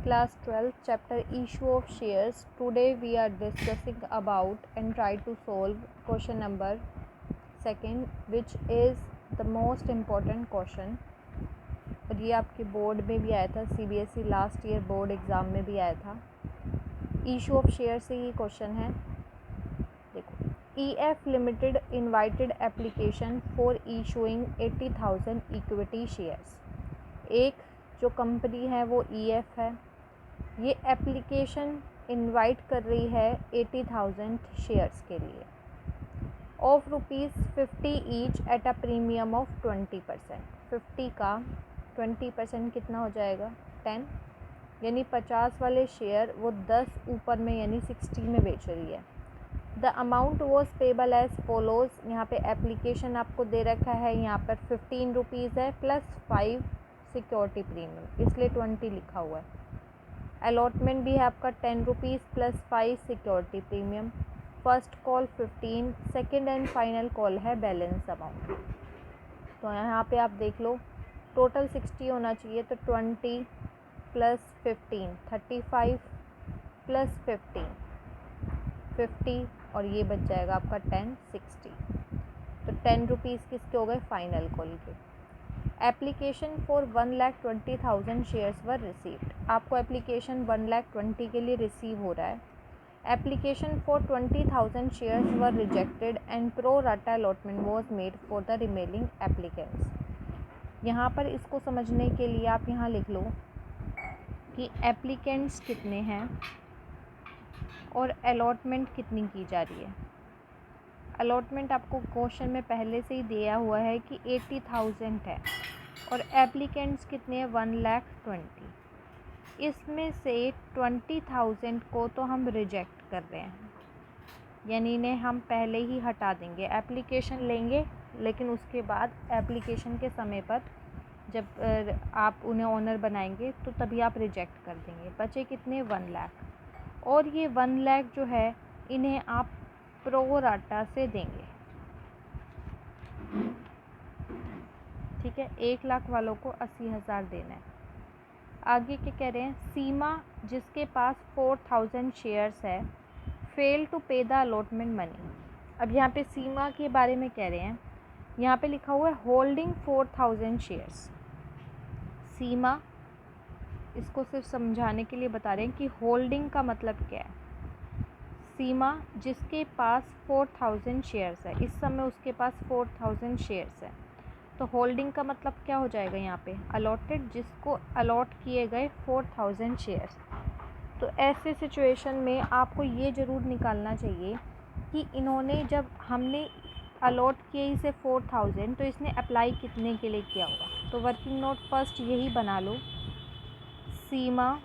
Class 12 chapter issue of shares. Today we are discussing about and try to solve question number 2 which is the most important question. और ये आपके board में भी आया था, CBSE last year board exam में भी आया था. इशू ऑफ शेयर से ही क्वेश्चन है. देखो, EF limited invited application for issuing 80,000 equity shares. एक जो कंपनी है वो EF है. ये एप्लीकेशन इनवाइट कर रही है 80,000 शेयर्स के लिए of ₹50 each at a premium of 20%. 50 का 20% कितना हो जाएगा 10, यानी 50 वाले शेयर वो 10 ऊपर में यानी 60 में बेच रही है. The amount was payable as follows. यहाँ पे एप्लीकेशन आपको दे रखा है, यहाँ पर ₹15 है प्लस 5 सिक्योरिटी प्रीमियम, इसलिए 20 लिखा हुआ है. अलॉटमेंट भी है आपका ₹10 plus 5 security premium. First call 15, second and final call है बैलेंस अमाउंट. तो यहाँ पे आप देख लो टोटल 60 होना चाहिए, तो 20 प्लस 15 35 प्लस 15 50 और ये बच जाएगा आपका 10 60. तो ₹10 किसके हो गए फाइनल कॉल के. Application for 1,20,000 shares were received. आपको एप्लीकेशन 1,20,000 के लिए रिसीव हो रहा है. Application for 20,000 shares were rejected and pro rata allotment was made for the remaining applicants. यहाँ पर इसको समझने के लिए आप यहाँ लिख लो कि एप्लीकेंट्स कितने हैं और अलॉटमेंट कितनी की जा रही है. अलॉटमेंट आपको क्वेश्चन में पहले से ही दिया हुआ है कि 80,000 है और एप्लीकेंट्स कितने हैं 1,20,000. इसमें से 20,000 को तो हम रिजेक्ट कर रहे हैं, यानी इन्हें हम पहले ही हटा देंगे. एप्लीकेशन लेंगे लेकिन उसके बाद एप्लीकेशन के समय पर जब आप उन्हें ओनर बनाएंगे तो तभी आप रिजेक्ट कर देंगे. बचे कितने 1,00,000. और ये 1,00,000 जो है इन्हें आप प्रो राटा से देंगे. ठीक है, 1,00,000 वालों को 80,000 देना है. आगे क्या कह रहे हैं, सीमा जिसके पास 4,000 शेयर्स है फेल टू पे द अलॉटमेंट मनी. अब यहाँ पे सीमा के बारे में कह रहे हैं, यहाँ पे लिखा हुआ है होल्डिंग 4,000 शेयर्स. सीमा इसको सिर्फ समझाने के लिए बता रहे हैं कि होल्डिंग का मतलब क्या है. सीमा जिसके पास 4,000 शेयर्स है, इस समय उसके पास 4,000 शेयर्स है, तो होल्डिंग का मतलब क्या हो जाएगा यहाँ पे अलॉटेड, जिसको अलॉट किए गए 4,000 शेयर्स. तो ऐसे सिचुएशन में आपको ये ज़रूर निकालना चाहिए कि इन्होंने जब हमने अलॉट किए इसे 4,000 तो इसने अप्लाई कितने के लिए किया होगा. तो वर्किंग नोट फर्स्ट यही बना लो, सीमा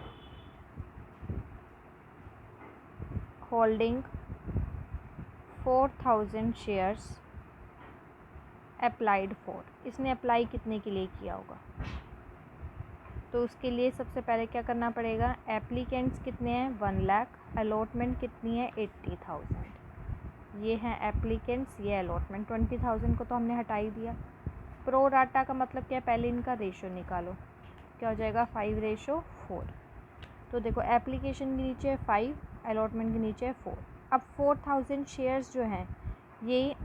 होल्डिंग 4,000 शेयर्स अप्लाइड फॉर. इसने अप्लाई कितने के लिए किया होगा, तो उसके लिए सबसे पहले क्या करना पड़ेगा, एप्लीकेंट्स कितने हैं 1,00,000, अलॉटमेंट कितनी है 80,000. ये हैं एप्लीकेंट्स, ये अलॉटमेंट. 20,000 को तो हमने हटा ही दिया. प्रो राटा का मतलब क्या है, पहले इनका रेशो निकालो. क्या हो जाएगा 5:4. तो देखो एप्लीकेशन के नीचे है 5, अलॉटमेंट के नीचे है 4. अब 4,000 शेयर्स जो हैं ये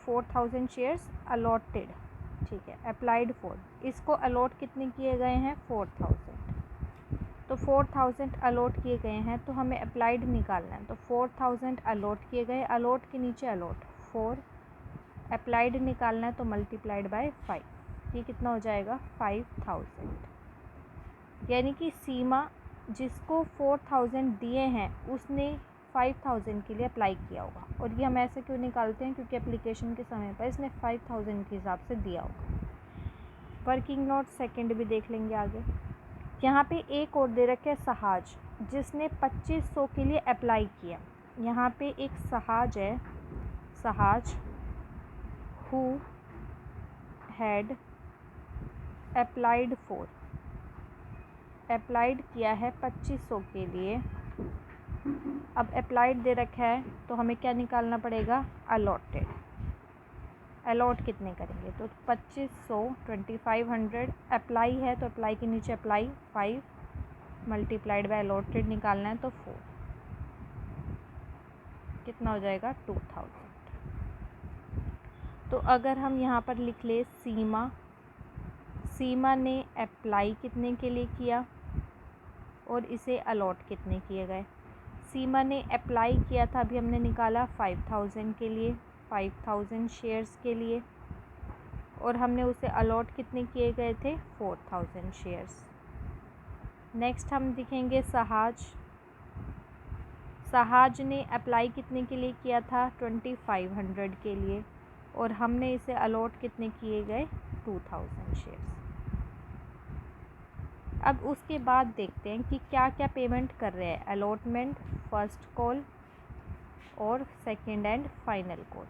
4,000 शेयर्स अलॉटेड, ठीक है, अप्लाइड फॉर. इसको अलॉट कितने किए गए हैं 4,000. तो 4,000 अलॉट किए गए हैं तो हमें अप्लाइड निकालना है. तो 4,000 अलॉट किए गए, अलॉट के नीचे अलॉट 4, अप्लाइड निकालना है तो मल्टीप्लाइड बाय 5. ये कितना हो जाएगा 5,000. यानी कि सीमा जिसको 4,000 दिए हैं उसने 5,000 के लिए अप्लाई किया होगा. और ये हम ऐसे क्यों निकालते हैं, क्योंकि एप्लीकेशन के समय पर इसने 5,000 के हिसाब से दिया होगा. वर्किंग नोट सेकंड भी देख लेंगे आगे. यहाँ पे एक और दे रखे सहाज जिसने 2,500 के लिए अप्लाई किया. यहाँ पे एक सहाज है, Sahaj who had applied for, applied किया है 2,500 के लिए. अब अप्लाइड दे रखा है तो हमें क्या निकालना पड़ेगा अलॉटेड. अलॉट कितने करेंगे, तो 2,500 2,500 अप्लाई है तो अप्लाई के नीचे अप्लाई 5 मल्टीप्लाइड बाय अलॉटेड निकालना है तो 4, कितना हो जाएगा 2000। तो अगर हम यहाँ पर लिख ले सीमा ने अप्लाई कितने के लिए किया और इसे अलॉट कितने किए गए। सीमा ने अप्लाई किया था, अभी हमने निकाला 5000 के लिए, 5000 शेयर्स के लिए, और हमने उसे अलॉट कितने किए गए थे 4000 शेयर्स। नेक्स्ट हम दिखेंगे सहाज ने अप्लाई कितने के लिए किया था 2500 के लिए, और हमने इसे अलॉट कितने किए गए 2000 शेयर्स। अब उसके बाद देखते हैं कि क्या क्या पेमेंट कर रहे हैं। अलॉटमेंट, फर्स्ट कॉल और second and final call.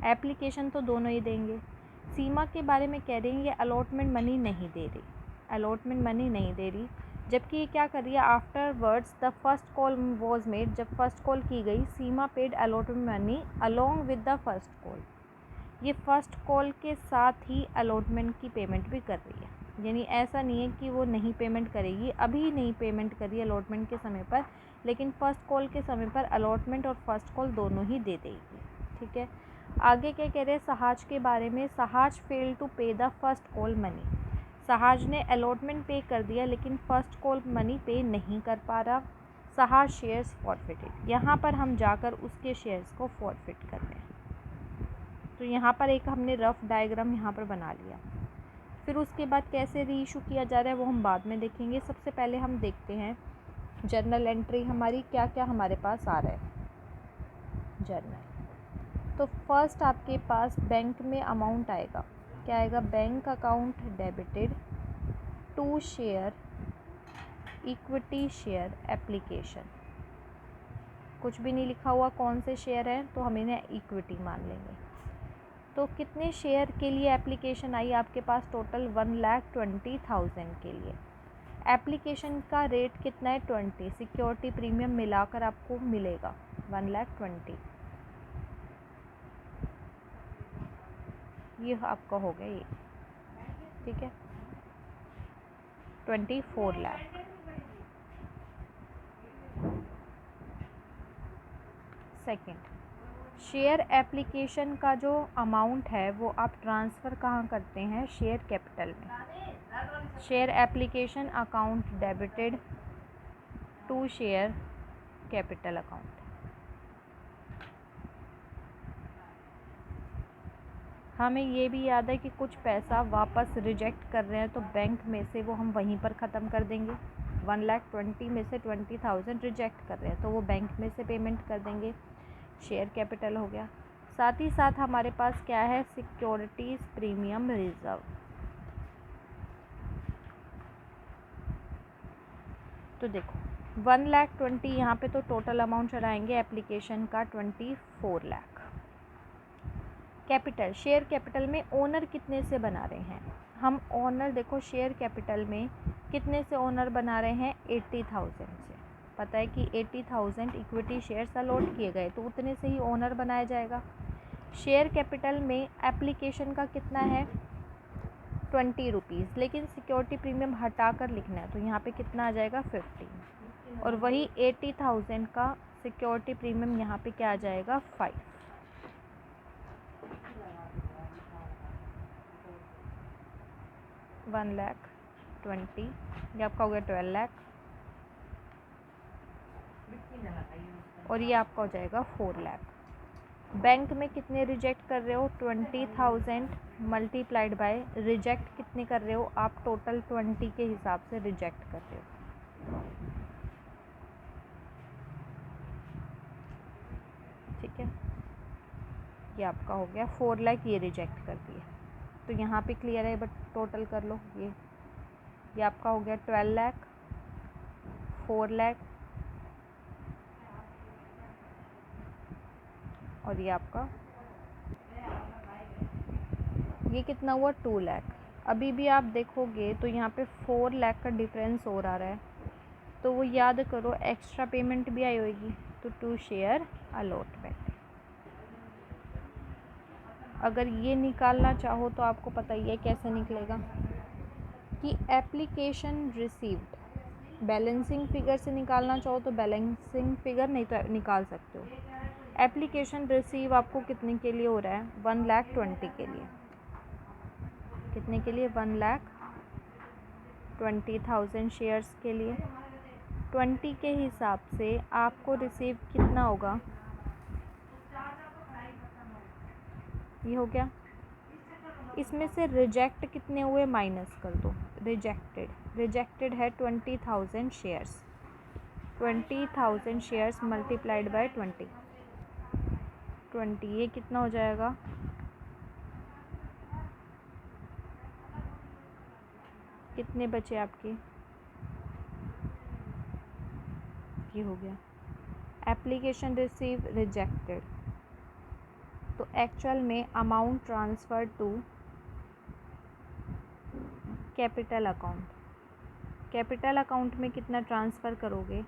Application तो दोनों ही देंगे। सीमा के बारे में कह रही हैं ये अलॉटमेंट मनी नहीं दे रही, जबकि ये क्या कर रही है, afterwards the first call was made, जब फर्स्ट कॉल की गई Seema paid allotment money along with the first call. ये फर्स्ट कॉल के साथ ही अलॉटमेंट की पेमेंट भी कर रही है, यानी ऐसा नहीं है कि वो नहीं पेमेंट करेगी, अभी नहीं पेमेंट करी अलॉटमेंट के समय पर, लेकिन फ़र्स्ट कॉल के समय पर अलॉटमेंट और फर्स्ट कॉल दोनों ही दे देगी। ठीक है, आगे क्या कह रहे हैं सहाज के बारे में। सहाज फेल टू पे द फर्स्ट कॉल मनी। सहाज ने अलॉटमेंट पे कर दिया लेकिन फ़र्स्ट कॉल मनी पे नहीं कर पा रहा। सहाज शेयर्स फॉरफिटेड, यहाँ पर हम जाकर उसके शेयर्स को फॉरफिट कर रहे हैं। तो यहाँ पर एक हमने रफ़ डायग्राम यहाँ पर बना लिया। फिर उसके बाद कैसे री इशू किया जा रहा है वो हम बाद में देखेंगे। सबसे पहले हम देखते हैं जर्नल एंट्री हमारी क्या क्या हमारे पास आ रहा है जर्नल। तो फर्स्ट आपके पास बैंक में अमाउंट आएगा, क्या आएगा, bank account debited to share equity share application. कुछ भी नहीं लिखा हुआ कौन से शेयर हैं, तो हम इन्हें इक्विटी मान लेंगे। तो कितने शेयर के लिए एप्लीकेशन आई आपके पास, टोटल 1,20,000 के लिए। एप्लीकेशन का रेट कितना है 20, सिक्योरिटी प्रीमियम मिलाकर आपको मिलेगा 1,20,000। ये आपका हो गया ये, ठीक है, 24 लाख। सेकंड, शेयर एप्लीकेशन का जो अमाउंट है वो आप ट्रांसफ़र कहाँ करते हैं, शेयर कैपिटल में। Share application account debited to share capital account. हमें ये भी याद है कि कुछ पैसा वापस रिजेक्ट कर रहे हैं तो बैंक में से वो हम वहीं पर ख़त्म कर देंगे। 1,20,000 में से 20,000 रिजेक्ट कर रहे हैं तो वो बैंक में से पेमेंट कर देंगे, शेयर कैपिटल हो गया। साथ ही साथ हमारे पास क्या है, सिक्योरिटीज़ प्रीमियम रिजर्व। तो देखो 1,20,000 यहाँ पे तो टोटल अमाउंट चढ़ाएंगे एप्लीकेशन का 24 लाख। कैपिटल, शेयर कैपिटल में ओनर कितने से बना रहे हैं हम, ओनर देखो शेयर कैपिटल में कितने से ओनर बना रहे हैं 80,000 से। पता है कि 80,000 इक्विटी शेयर्स अलॉट किए गए तो उतने से ही ओनर बनाया जाएगा। शेयर कैपिटल में एप्लीकेशन का कितना है 20 रुपीज़, लेकिन सिक्योरिटी प्रीमियम हटा कर लिखना है तो यहाँ पे कितना आ जाएगा 15, और वही 80,000 का सिक्योरिटी प्रीमियम यहाँ पे क्या आ जाएगा 5। $1,20,000, ये आपका हो गया 12 लाख, और ये आपका हो जाएगा 4 लाख। बैंक में कितने रिजेक्ट कर रहे हो 20,000 मल्टीप्लाइड बाय रिजेक्ट कितने कर रहे हो आप, टोटल 20 के हिसाब से रिजेक्ट कर रहे हो। ठीक है, ये आपका हो गया 4 लाख, ये रिजेक्ट कर दिए तो यहाँ पे क्लियर है, बट टोटल कर लो। ये आपका हो गया 12 लाख, 4 लाख, और ये आपका ये कितना हुआ 2 लाख। अभी भी आप देखोगे तो यहाँ पे 4 लाख का डिफरेंस और आ रहा है, तो वो याद करो एक्स्ट्रा पेमेंट भी आई होगी, तो टू शेयर अलॉटमेंट। अगर ये निकालना चाहो तो आपको पता ही है कैसे निकलेगा कि एप्लीकेशन रिसीव्ड बैलेंसिंग फिगर से निकालना चाहो तो बैलेंसिंग फिगर नहीं तो निकाल सकते हो। एप्लीकेशन रिसीव आपको कितने के लिए हो रहा है? 1,20,000 के लिए। कितने के लिए? 1,20,000 शेयर्स के लिए। 20 के हिसाब से आपको रिसीव कितना होगा? ये हो गया। इसमें से रिजेक्ट कितने हुए माइनस कर दो। रिजेक्टेड है 20,000 शेयर्स। 20,000 शेयर्स मल्टीप्लाइड बाय 20, ये कितना हो जाएगा? कितने बचे आपके? ये हो गया। एप्लीकेशन रिसीव रिजेक्टेड, तो एक्चुअल में amount transfer to capital account. Capital account में कितना ट्रांसफ़र करोगे?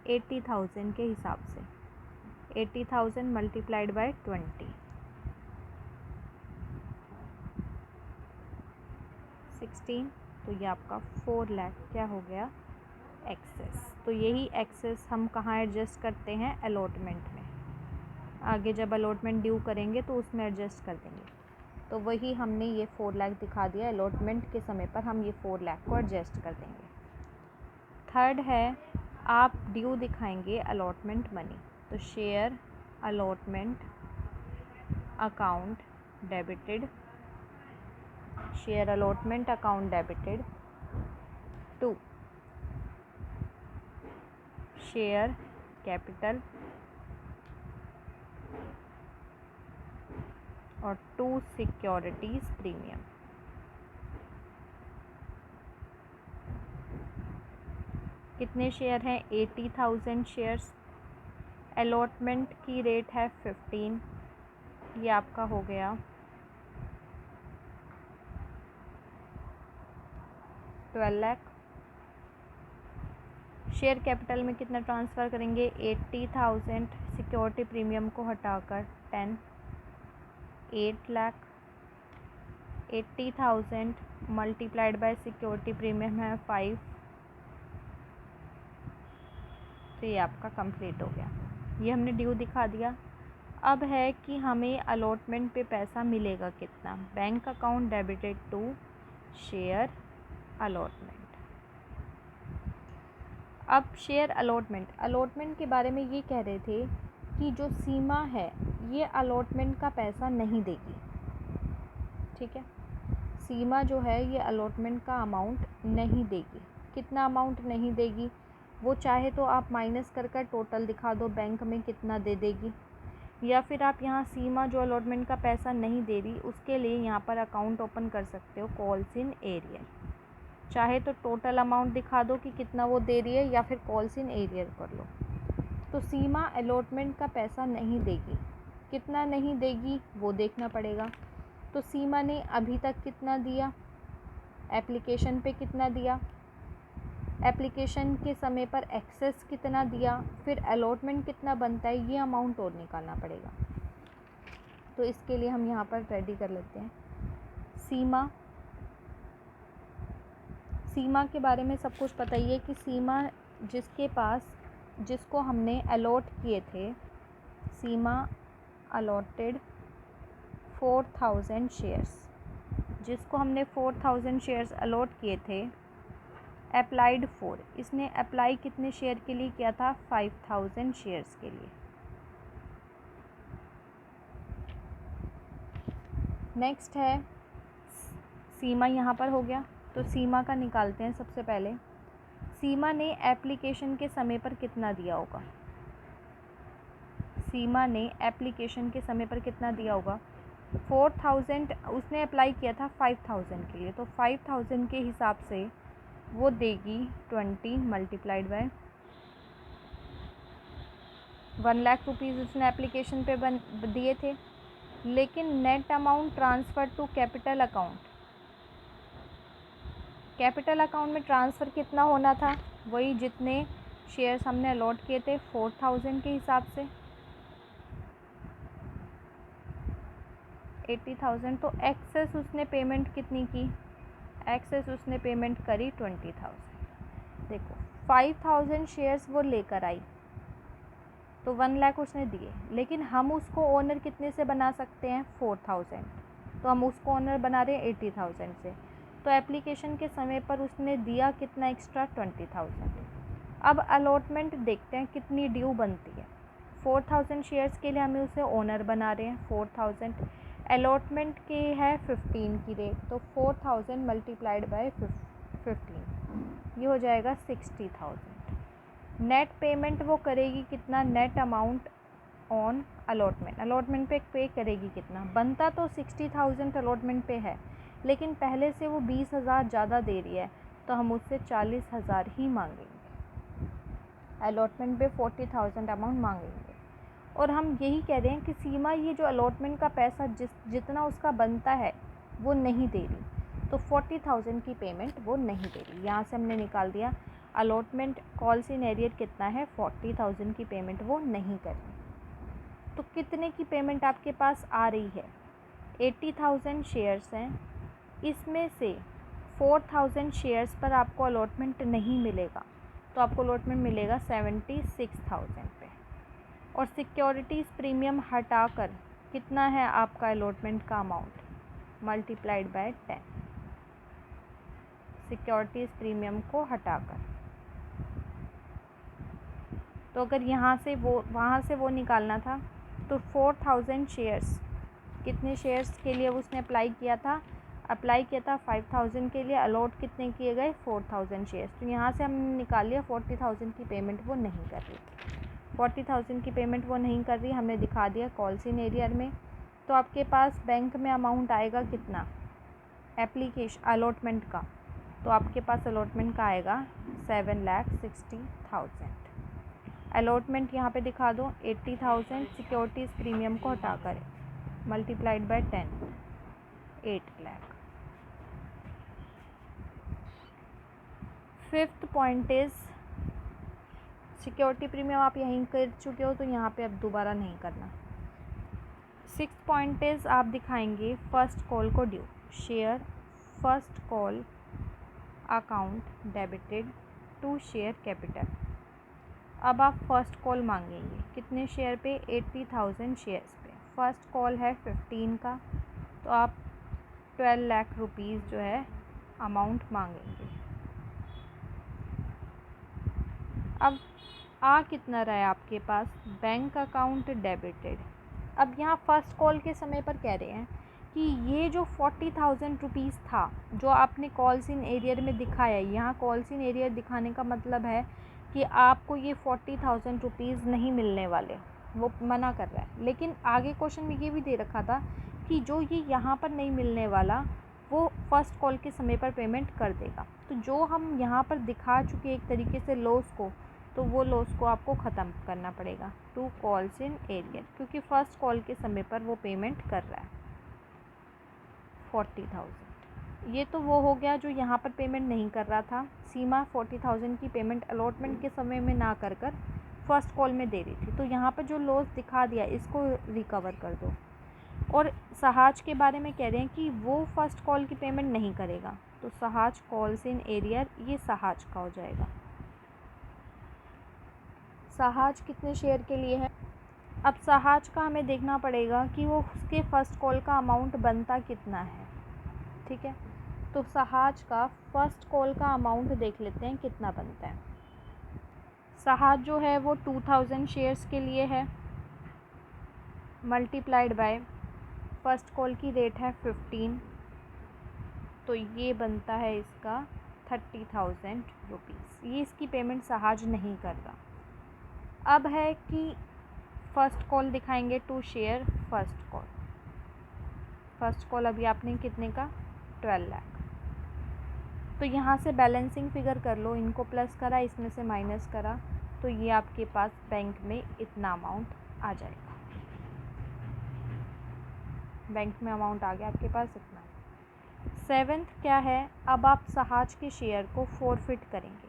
80,000 के हिसाब से। 80,000 मल्टीप्लाइड बाय 20, 16, तो ये आपका 4 लाख क्या हो गया? एक्सेस। तो यही एक्सेस हम कहाँ एडजस्ट करते हैं? अलॉटमेंट में। आगे जब अलॉटमेंट ड्यू करेंगे तो उसमें एडजस्ट कर देंगे। तो वही हमने ये 4 लाख दिखा दिया। अलॉटमेंट के समय पर हम ये 4 लाख को एडजस्ट कर देंगे। थर्ड है, आप ड्यू दिखाएंगे अलॉटमेंट मनी। तो share allotment account debited, share allotment account debited to share capital और टू सिक्योरिटीज़ प्रीमियम। कितने शेयर हैं? 80,000 शेयर्स। अलॉटमेंट की रेट है 15, ये आपका हो गया 12 लाख। शेयर कैपिटल में कितना ट्रांसफ़र करेंगे? 80,000 सिक्योरिटी प्रीमियम को हटाकर 10, 8 lakh. 80,000 multiplied by security premium है 5, तो ये आपका कंप्लीट हो गया। ये हमने ड्यू दिखा दिया। अब है कि हमें अलॉटमेंट पे पैसा मिलेगा कितना? Bank account debited to share allotment. अब शेयर अलॉटमेंट के बारे में ये कह रहे थे कि जो सीमा है ये अलॉटमेंट का पैसा नहीं देगी। ठीक है, सीमा जो है ये अलॉटमेंट का अमाउंट नहीं देगी। कितना अमाउंट नहीं देगी? वो चाहे तो आप माइनस कर टोटल दिखा दो बैंक में कितना दे देगी, या फिर आप यहाँ सीमा जो अलॉटमेंट का पैसा नहीं दे रही उसके लिए यहाँ पर अकाउंट ओपन कर सकते हो कॉल्स इन एरियर। चाहे तो टोटल अमाउंट दिखा दो कि कितना वो दे रही है, या फिर कॉल्स इन एरियर कर लो। तो सीमा अलॉटमेंट का पैसा नहीं देगी। कितना नहीं देगी वो देखना पड़ेगा। तो सीमा ने अभी तक कितना दिया? एप्लीकेशन पे कितना दिया? एप्लीकेशन के समय पर एक्सेस कितना दिया? फिर अलॉटमेंट कितना बनता है? ये अमाउंट और निकालना पड़ेगा। तो इसके लिए हम यहाँ पर रेडी कर लेते हैं। सीमा के बारे में सब कुछ पता ही है कि सीमा जिसको हमने अलॉट किए थे, सीमा अलॉटेड 4,000 शेयर्स, जिसको हमने 4,000 शेयर्स अलॉट किए थे, अप्लाइड 4, इसने अप्लाई कितने शेयर के लिए किया था? 5,000 शेयर्स के लिए। नेक्स्ट है सीमा, यहाँ पर हो गया। तो सीमा का निकालते हैं। सबसे पहले सीमा ने एप्लीकेशन के समय पर कितना दिया होगा? सीमा ने एप्लीकेशन के समय पर कितना दिया होगा? 4,000 उसने अप्लाई किया था 5,000 के लिए, तो 5,000 के हिसाब से वो देगी 20 मल्टीप्लाइड बाय 1 लाख रुपीज़ उसने एप्लीकेशन पे दिए थे। लेकिन net amount transfer to capital account में ट्रांसफ़र कितना होना था? वही जितने शेयर्स हमने अलॉट किए थे 4,000 के हिसाब से 80,000। तो एक्सेस उसने पेमेंट कितनी की? एक्सेस उसने पेमेंट करी 20,000। देखो 5000 शेयर्स वो लेकर आई, तो 1 लाख उसने दिए, लेकिन हम उसको ओनर कितने से बना सकते हैं, 4000, तो हम उसको ओनर बना रहे हैं 80,000 से। तो एप्लीकेशन के समय पर उसने दिया कितना एक्स्ट्रा, 20,000। अब अलॉटमेंट देखते हैं कितनी ड्यू बनती है। 4000 शेयर्स के लिए हमें उसे ओनर बना रहे हैं 4000, अलॉटमेंट के है 15 की रेट, तो 4000 मल्टीप्लाइड बाय 15, ये हो जाएगा 60,000। नेट पेमेंट वो करेगी कितना, net amount on allotment, allotment पे पे करेगी कितना, बनता तो 60,000 अलॉटमेंट पे है, लेकिन पहले से वो 20,000 ज़्यादा दे रही है, तो हम उससे 40,000 ही मांगेंगे, अलॉटमेंट पे 40,000 अमाउंट मांगेंगे। और हम यही कह रहे हैं कि सीमा ये जो अलॉटमेंट का पैसा जितना उसका बनता है वो नहीं दे रही, तो 40,000 की पेमेंट वो नहीं दे रही। यहाँ से हमने निकाल दिया अलॉटमेंट कॉल्स इन एरियर कितना है, 40,000 की पेमेंट वो नहीं कर रही। तो कितने की पेमेंट आपके पास आ रही है, 80,000 शेयर्स हैं, इसमें से 4,000 शेयर्स पर आपको अलॉटमेंट नहीं मिलेगा, तो आपको अलॉटमेंट मिलेगा 76,000 पे। और सिक्योरिटीज़ प्रीमियम हटाकर कितना है आपका अलॉटमेंट का amount, multiplied by 10, securities premium को हटाकर। तो अगर यहाँ से वो वहाँ से वो निकालना था, तो 4,000 शेयर्स, कितने शेयर्स के लिए उसने अप्लाई किया था, 5,000 के लिए, अलॉट कितने किए गए, 4,000 शेयर्स। तो यहाँ से हमने निकाल लिया 40,000 की पेमेंट वो नहीं कर रही, 40,000 की पेमेंट वो नहीं कर रही, हमने दिखा दिया कॉल्स इन एरियर में। तो आपके पास बैंक में अमाउंट आएगा कितना, एप्लीकेशन अलॉटमेंट का, तो आपके पास अलॉटमेंट का आएगा 7,60,000। अलॉटमेंट यहाँ पे दिखा दो 80,000, सिक्योरिटीज़ प्रीमियम को हटाकर multiplied by 10, 8 lakh. Fifth point is security premium आप यहीं कर चुके हो, तो यहाँ पे अब दोबारा नहीं करना। 6th पॉइंट इज़ आप दिखाएंगे फर्स्ट कॉल को due, share first call account debited to share capital. अब आप फर्स्ट कॉल मांगेंगे कितने शेयर पे, 80,000 शेयर्स पे, फर्स्ट कॉल है 15 का, तो आप 12 लाख रुपीज़ जो है अमाउंट मांगेंगे। अब आ कितना रहा है आपके पास, बैंक अकाउंट डेबिटेड। अब यहाँ फ़र्स्ट कॉल के समय पर कह रहे हैं कि ये जो 40,000 रुपीज़ था जो आपने कॉल्स इन एरियर में दिखाया, यहाँ कॉल्स इन एरियर दिखाने का मतलब है कि आपको ये 40,000 रुपीज़ नहीं मिलने वाले, वो मना कर रहा है। लेकिन आगे क्वेश्चन में ये भी दे रखा था कि जो ये यहाँ पर नहीं मिलने वाला वो फ़र्स्ट कॉल के समय पर पेमेंट कर देगा। तो जो हम यहाँ पर दिखा चुके एक तरीके से लॉस को, तो वो लॉस को आपको ख़त्म करना पड़ेगा टू कॉल्स इन एरियर, क्योंकि फ़र्स्ट कॉल के समय पर वो पेमेंट कर रहा है 40,000। ये तो वो हो गया जो यहाँ पर पेमेंट नहीं कर रहा था। सीमा 40,000 की पेमेंट अलॉटमेंट के समय में ना कर फर्स्ट कॉल में दे रही थी, तो यहाँ पर जो लॉस दिखा दिया इसको रिकवर कर दो। और सहाज के बारे में कह रहे हैं कि वो फर्स्ट कॉल की पेमेंट नहीं करेगा, तो सहाज कॉल्स इन एरियर ये सहाज का हो जाएगा। सहाज कितने शेयर के लिए है, अब सहाज का हमें देखना पड़ेगा कि वो उसके फर्स्ट कॉल का अमाउंट बनता कितना है, ठीक है। तो सहाज का फर्स्ट कॉल का अमाउंट देख लेते हैं कितना बनता है। सहाज जो है वो 2000 शेयर्स के लिए है, मल्टीप्लाइड बाय फर्स्ट कॉल की रेट है 15, तो ये बनता है इसका 30,000 रुपीज़। ये इसकी पेमेंट सहाज नहीं कर रहा। अब है कि फ़र्स्ट कॉल दिखाएंगे to share first call, first call अभी आपने कितने का, 12 लाख। तो यहाँ से बैलेंसिंग फिगर कर लो, इनको प्लस करा इसमें से माइनस करा, तो ये आपके पास बैंक में इतना अमाउंट आ जाएगा, बैंक में अमाउंट आ गया आपके पास इतना। 7th क्या है, अब आप सहाज के शेयर को फॉरफिट करेंगे,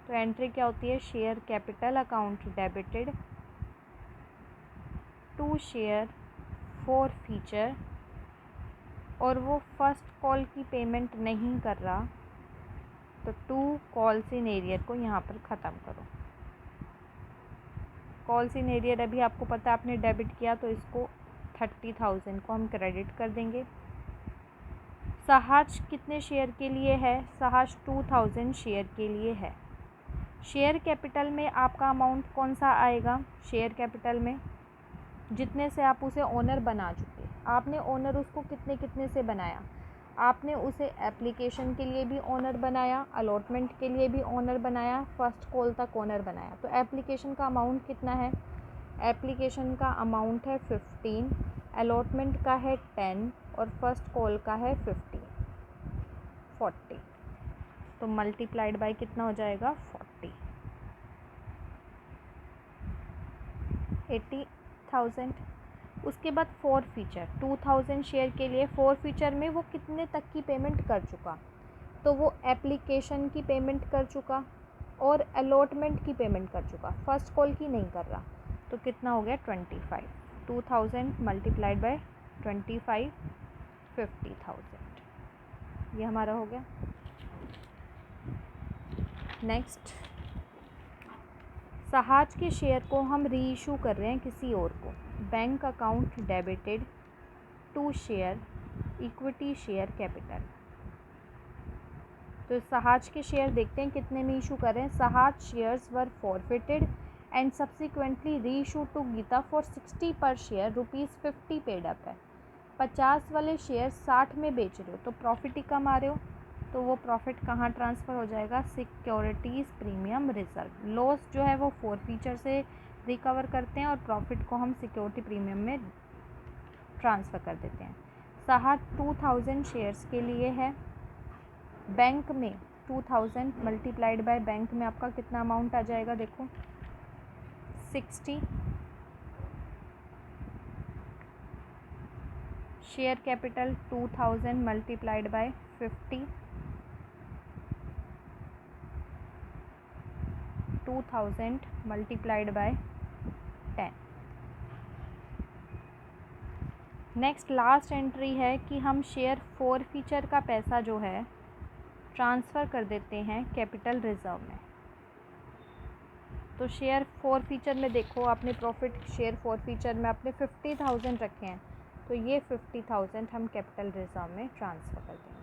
तो एंट्री क्या होती है, share capital account debited to share forfeiture, और वो फर्स्ट कॉल की पेमेंट नहीं कर रहा, तो 2 कॉल्स इन एरियर को यहाँ पर ख़त्म करो। कॉल्स इन एरियर अभी आपको पता है आपने डेबिट किया, तो इसको 30,000 को हम क्रेडिट कर देंगे। सहाज कितने शेयर के लिए है? सहाज 2000 शेयर के लिए है। शेयर कैपिटल में आपका अमाउंट कौन सा आएगा? शेयर कैपिटल में जितने से आप उसे ओनर बना चुके, आपने ओनर उसको कितने कितने से बनाया? आपने उसे एप्लीकेशन के लिए भी ओनर बनाया, अलॉटमेंट के लिए भी ओनर बनाया, फर्स्ट कॉल तक ओनर बनाया। तो एप्लीकेशन का अमाउंट कितना है? एप्लीकेशन का अमाउंट है 15, अलॉटमेंट का है 10 और फर्स्ट कॉल का है 40। तो मल्टीप्लाइड बाय कितना हो जाएगा? 40, 80,000। उसके बाद फोर फीचर 2000 शेयर के लिए फोर फीचर में वो कितने तक की पेमेंट कर चुका? तो वो एप्लीकेशन की पेमेंट कर चुका और अलॉटमेंट की पेमेंट कर चुका, फर्स्ट कॉल की नहीं कर रहा। तो कितना हो गया? 25। 2000 मल्टीप्लाइड बाय 25, 50,000। ये हमारा हो गया। नेक्स्ट, सहाज के शेयर को हम री इशू कर रहे हैं किसी और को। Bank account debited to share equity share capital. तो सहाज के शेयर देखते हैं कितने में इशू कर रहे हैं। Sahaj shares were forfeited and subsequently reissue to Geeta for 60 per share, ₹50 paid up है। 50 वाले शेयर 60 में बेच रहे हो तो प्रॉफिट ही कमा रहे हो, तो वो प्रॉफिट कहाँ ट्रांसफ़र हो जाएगा? Securities premium reserve. लॉस जो है वो फोर फीचर से रिकवर करते हैं और प्रॉफिट को हम सिक्योरिटी प्रीमियम में ट्रांसफ़र कर देते हैं। सहाज 2000 शेयर्स के लिए है। बैंक में 2000 मल्टीप्लाइड बाय बैंक में आपका कितना अमाउंट आ जाएगा? देखो 60। Share capital 2000 multiplied by 50, 2000 multiplied by 10। Next last entry है कि हम शेयर फोर फीचर का पैसा जो है ट्रांसफ़र कर देते हैं कैपिटल रिजर्व में। तो शेयर फोर फीचर में देखो आपने प्रॉफिट शेयर फोर फीचर में आपने 50,000 रखे हैं, तो ये 50,000 हम कैपिटल रिजर्व में ट्रांसफ़र कर देंगे।